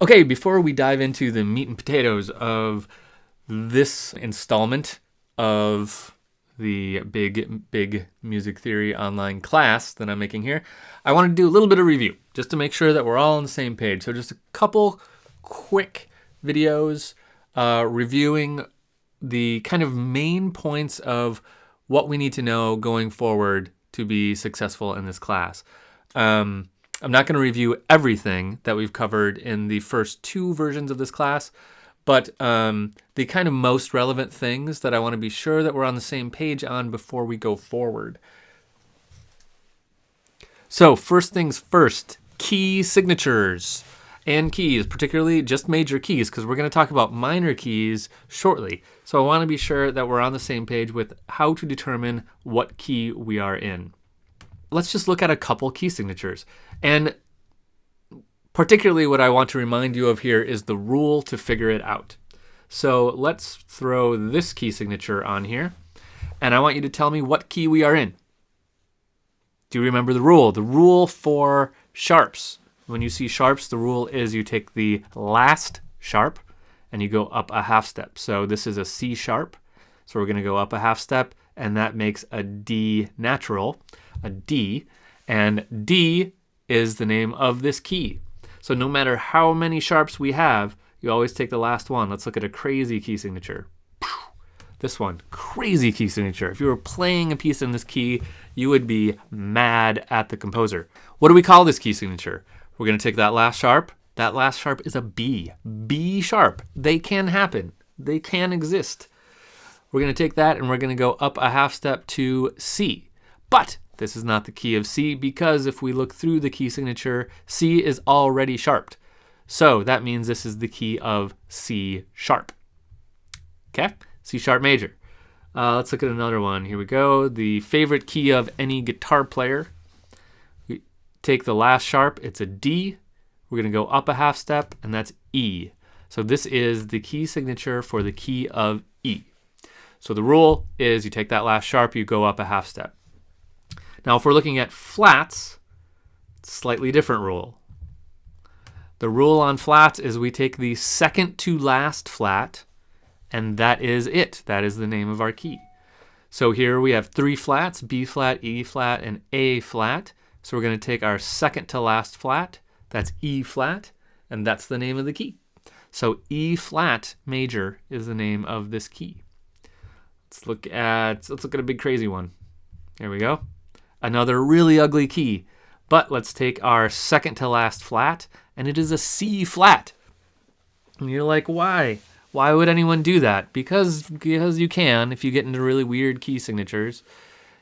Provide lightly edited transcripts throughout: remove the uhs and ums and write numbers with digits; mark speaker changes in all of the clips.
Speaker 1: Okay, before we dive into the meat and potatoes of this installment of the big music theory online class that I'm making here, I want to do a little bit of review just to make sure that we're all on the same page. So just a couple quick videos reviewing the kind of main points of what we need to know going forward to be successful in this class. I'm not going to review everything that we've covered in the first two versions of this class, but the kind of most relevant things that I want to be sure that we're on the same page on before we go forward. So first things first, key signatures and keys, particularly just major keys, because we're going to talk about minor keys shortly. So I want to be sure that we're on the same page with how to determine what key we are in. Let's just look at a couple key signatures. And particularly what I want to remind you of here is the rule to figure it out. So let's throw this key signature on here. And I want you to tell me what key we are in. Do you remember the rule? The rule for sharps. When you see sharps, the rule is you take the last sharp and you go up a half step. So this is a C sharp. So we're going to go up a half step, and that makes a D natural, a D. And D is the name of this key. So no matter how many sharps we have, you always take the last one. Let's look at a crazy key signature. This one, crazy key signature. If you were playing a piece in this key, you would be mad at the composer. What do we call this key signature? We're going to take that last sharp. That last sharp is a B. B sharp. They can happen. They can exist. We're going to take that and we're going to go up a half step to C. But this is not the key of C, because if we look through the key signature, C is already sharped. So that means this is the key of C sharp. Okay? C sharp major. Let's look at another one. Here we go. The favorite key of any guitar player. We take the last sharp. It's a D. We're going to go up a half step, and that's E. So this is the key signature for the key of E. So the rule is you take that last sharp, you go up a half step. Now, if we're looking at flats, slightly different rule. The rule on flats is we take the second to last flat, and that is it. That is the name of our key. So here we have three flats, B flat, E flat, and A flat. So we're going to take our second to last flat, that's E flat, and that's the name of the key. So E flat major is the name of this key. Let's look at a big crazy one. There we go. Another really ugly key. But let's take our second to last flat, and it is a C flat. And you're like, why? Why would anyone do that? Because you can. If you get into really weird key signatures,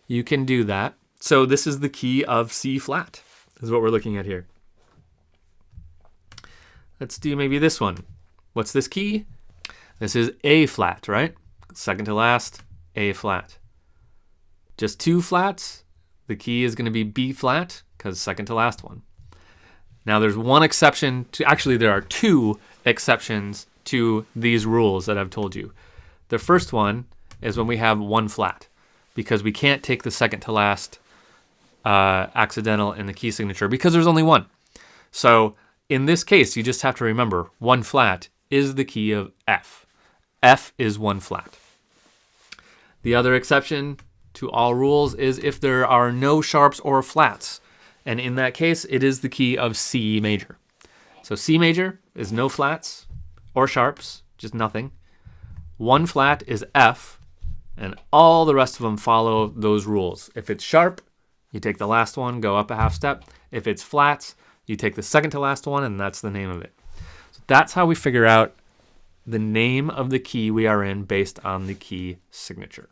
Speaker 1: you can do that. So this is the key of C flat, is what we're looking at here. Let's do maybe this one. What's this key? This is A flat, right? Second to last, A flat. Just two flats. The key is going to be B flat, because second to last one. Now there's one exception to, actually there are two exceptions to these rules that I've told you. The first one is when we have one flat, because we can't take the second to last accidental in the key signature because there's only one. So in this case, you just have to remember one flat is the key of F. F is one flat. The other exception to all rules is if there are no sharps or flats. And in that case, it is the key of C major. So C major is no flats or sharps, just nothing. One flat is F, and all the rest of them follow those rules. If it's sharp, you take the last one, go up a half step. If it's flats, you take the second to last one, and that's the name of it. So that's how we figure out the name of the key we are in based on the key signature.